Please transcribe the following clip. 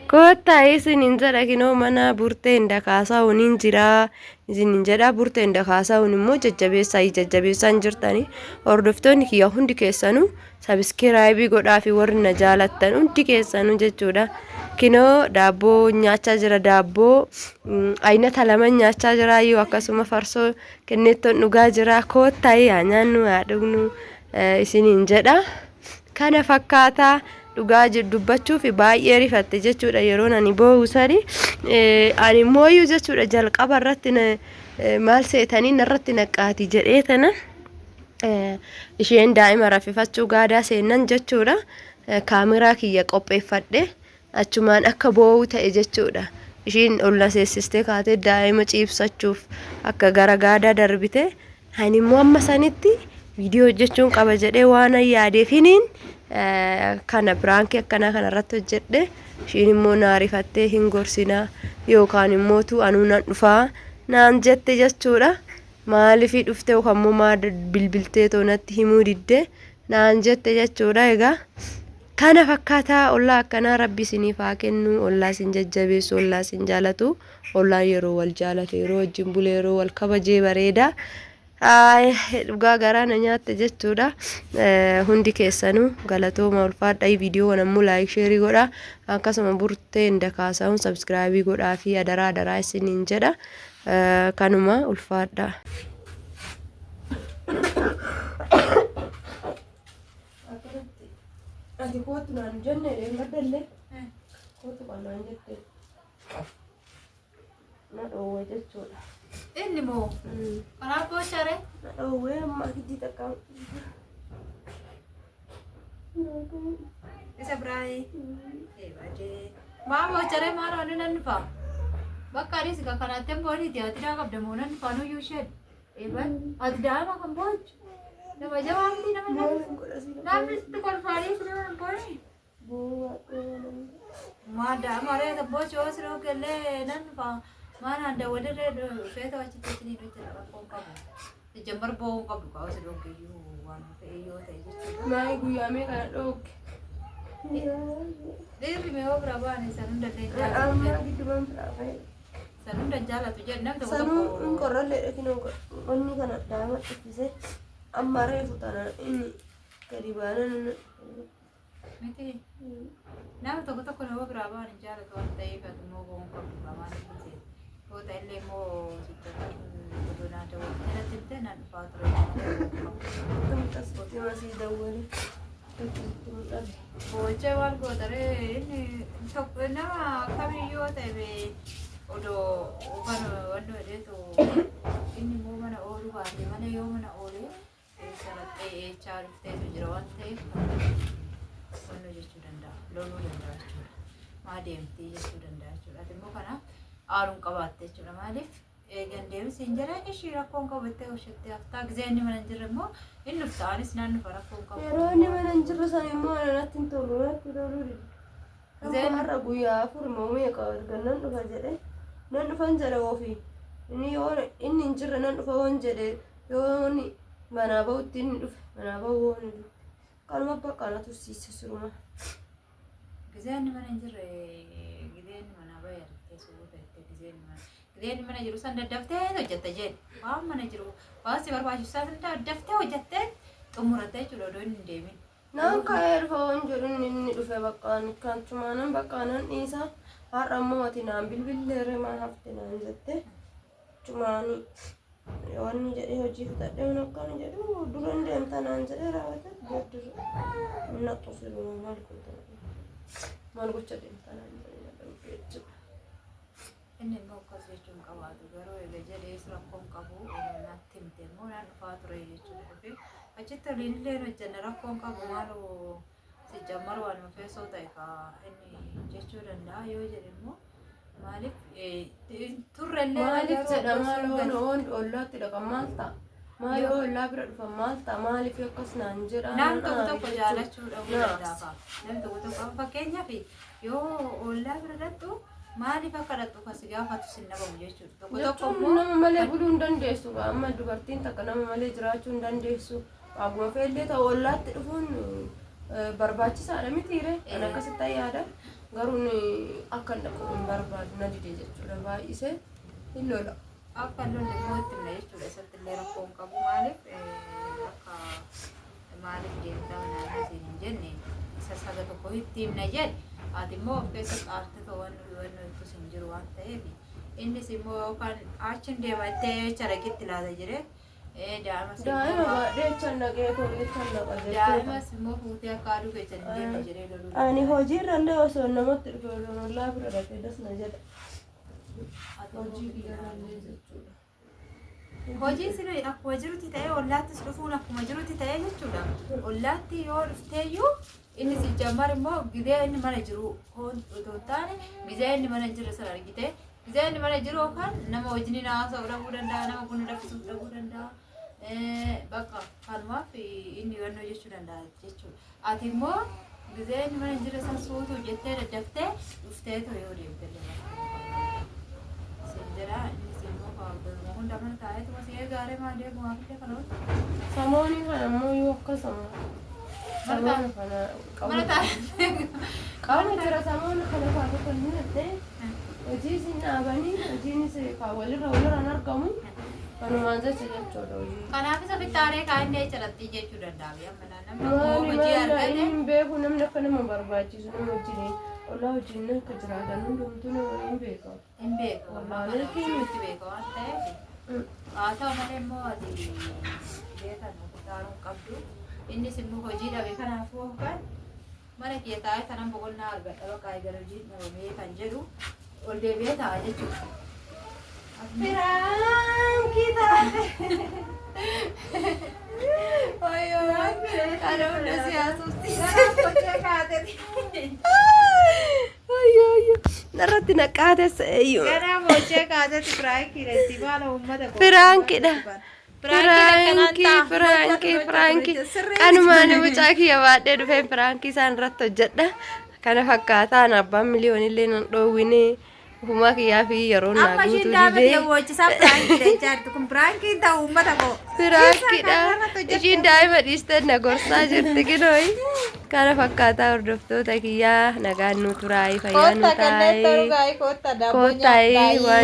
Kota isin injera kinoo mana burtee inda kaasaa uniin jira isin injera burtee inda kaasaa unimmoo jajjabeessaa jirtani hordoftoonni kiyya hundi keessanuu sabiskiraayibii godhaa fi warri na jaalattan hundi keessanuu jechuudha. Kinoo daabboo nyaachaa jira daabboo aynata lama nyaachaa jira yoo akkasuma farsoo kenneettoon dhugaa jira kota yaa nyaannu haa dhugnu isiniin jedha kana fakkaataa. Dhugaa dubbachuuf baay'ee rifatte jechuudha yeroo ani boo'usani ani mooyyuu jechuudha jalqaba irratti maal seetanii narratti naqqaati jedhee tana isheen daa'ima rafifachuu gaadaa seennan jechuudha kaameraa kiyya qopheeffadhe achumaan akka boo'u ta'e jechuudha ishiin ol na seessistee kaatee daa'ima ciibsachuuf akka gara gaadaa darbite ani immoo amma sanitti viidiyoo hojjechuun qaba jedhee waan yaadeefiniin kana biraankii akkana kanarratti hojjedhe ishiin immoo naarifattee hin gorsinaa yookaan immoo tu anuu nan dhufaa naan jette jechuudha maaliifii dhufte yookaan maa bilbiltee toonatti himuu didde naan jette jechuudha egaa kana fakkaataa ollaa akkanaa rabbi isiniif haa kennu ollaa isin jajjabeessu ollaa isin jaalatu ollaan yeroo wal jaalate yeroo wajjin bulee yeroo wal kabajee bareeda dhugaa garaa na nyaatte jechuudha hundi keessanuu galatooma ulfaadha viidiyoo wanammoo laayik sheerii godha akkasuma burtee inda kaasaa'uun sabskraayibii godhaa fi adaraa isiniin jedha kanuma ulfaadha. Ati kootu naan jenne gaddalle kootu qonnaan jette na dhoowwe jechuudha. Inni moo kanaaf boocare Na dhoowwe amma hiddi takka isa biraayii eebadee maa boocare maa rooni nan dhufaa bakka anis ka kanaatti booniiti ati daa qabda moo nan dhufaa nuyyuu isheen eeban ati daa'ima kan boochu nama jawaamti namni sitti kolfaarii siree nan booni maa daa'ima reeta boochu oo siree gallee nan dhufaa maan handa walirree feeta wachitti isinii dhufte rakkoon qabu jambar bo'oon qabdu kaa'u si dhoggeeyyuu waan ta'e yoo ta'e jechuudha. Maayii guyyaa meeqa na dhooge Dhiirri mee oo bira baane san hunda amma gidduban firaa fa'i san hunda jaalatu jedhu namni tokko sanuu tokko hin qorrallee dhaqinoo onni kana daama ittise amma reefu tana inni gadi baanan miti namni tokko tokko nama biraa baane jaalatu waan ta'eef ati immoo bo'oon qabdu qamaan dhufte yoo ta'e illee immoo sittota godonaa ta'uu irratti himte nan dhufaa ture tasbootii masii dawwale Boocee waan gootaree inni tokko nama kamiyyuu yoo ta'e odoo kan wanni hodheetu inni immoo mana ooluu baate mana yoo mana oolee saraxee eechaa dhufteetu jira waan ta'eef wanni jechuu danda'a loluu danda'a jechuudha maa deemtii jechuu danda'a jechuudha ati immoo kanaaf aaruun qabaatte jechuudha maaliif eegan deemsi hin jireenya ishii rakkoon qabattee hojjettee haftaa gisee inni mana hin jirre immoo inni dhuftaanis naan dhufa rakkoon qabu. yeroo inni mana hin jirre san immoo natti hin tolu natti toluu dide har'a guyyaa afur immoo meeqa gannan dhufa jedhe nan dhufan jedhe ofii inni yoo inni hin jirre nan dhufa waan jedhe yoo inni manaa bahutti inni dhufe manaa bahu waan inni dhufe kanuma bakka na tursiise suruma. Gisee inni mana hin jirre gisee inni manaa bahe argitee suuraa ta'etti gisee inni mana. Giseen mana jiru san daddaftee hojjetta jedhe waan mana jiru waan si barbaachisu san daddaftee hojjettee xumurattee jechuudha odoo inni hin deemin. Naan ka'ee dhufa waan jedhu inni dhufe baqqaan kan cumaanan baqqaanan dhiisa har'a immoo ati naan bilbilleerre maan hafte naan jette cumaanii wanni jedhee hojii fudhadhee akkana jedhu dura hin deemta naan jedhee raawwate booddee naqxu filuu maal gocha deemta naan jedhee jechuudha. Inni immoo akkas jechuun qabaatu garuu egaa jedhees rakkoon qabu natti himte immoo naan dhufaa ture jechuudha. Achitti waliin illee hojjanne rakkoon qabu maaloo si jammar waan mafeessoo ta'e ka inni jechuu danda'a yoo jedhe immoo maaliif turre illee maaliif jedha maaloon ollaatti dhaqan maal ta'a maaloo ollaa bira dhufan maal ta'a maaliif akkas naan jedha nam tokko jaalachuu dhabuu danda'a nam tokko fakkeenyaaf yoo ollaa bira dhaqxu maaliif akka dhaqxu kan si gaafatu sin dhabamu jechuudha. Tokko immoo nama malee buluu hin dandeessu amma dubartiin takka nama malee jiraachuu hin dandeessu akkuma feellee ta'u ollaatti dhufuun barbaachisaadha mitiire kan akkasitti yaada Garuu akka hin barbaadu na dide jechuudha baay'isee hin lola. Akka lolli immoo itti himna jechuudha. Isatti illee rakkoo hin qabu. Akka maaliif deemtaa naannoo isin hin jenne isa saga tokko itti himna jedhe ati immoo of keessatti aartee ta'uu ittis hin jiru waan ta'eef innis immoo yookaan achiin deema itti charagitti laata jedhee daa'ima baadheechaan naqee koreechaan naqa jechuudha. Daa'imas immoo fuutee akka aduu keessan hin deemne jedhee loluu. Ani hojiirrallee osoo namatti dhufe ollaa bira dhaqee dasna jedha. Hojii biyyaallee jechuudha. Hojii sirrii akkuma jirutti ta'ee ollaattis dhufuun akkuma jirutti ta'ee jechuudha. Ollaatti yoo dhufteeyyuu inni si jammar immoo gizee inni mana jiru otoo taane gizee inni mana jiru sana argite gizee inni mana jiru yookaan nama wajjin haasa'uu dhabuu danda'a nama buna danfisuu dhabuu danda'a. Bakka kanumaaf inni hubannoo jechuu danda'a jechuudha. Ati immoo gizee inni mana jiru sana suutuu jettee daddaftee dhuftee too yoo deemte Sendera ini semua kalau mohon dapat tahu itu masih gare mana mau apa kalau sama ni kan mau yuk ke sama mana tahu kamu cara sama ni kalau aku kan ni ada uji sini apa ni uji ni se kawal anak kamu kan mana saja coba uji karena apa sampai tarik kain dia cerat tiga sudah dah ya mana nama mau uji harga ni ini beku nama nak nama berbaci sudah uji ni Allah ujinya kejerahan dulu tu nama ini beko Allah lagi mesti beko ante atau mana mau di dia kan mau taruh kabdu ini semua hoji dah beko nafu kan mana kita ay tanam pokok na harga kalau kaya garuji na may kanjeru ol dia aja tu pirang kita ayo ada udah si asusti ayo narratti naqaate seeyyu kana boche kaate Franki reti bala ummata ko Franki kanumaan mucaa kiyya baadhee dhufee Franki isaan irratti hojjedha kana fakkaataan abbaan miliyoonillee nan dhoowwine Huma kiyyaa fi yeroo naa guutuu dibee. Amma shiin daawwachisa Frankiidha jaartu kun Frankiin ta'u uummata koo. Frankiidha. Ishiin daa'ima dhiistee na gorsaa jirti kinooyi. Kana fakkaataa hordoftoota kiyyaa nagaan nu turaayii fayyaa nu taa'ee. Kotta kanneen ta'uu gaa'ii kotta daaboo nyaata.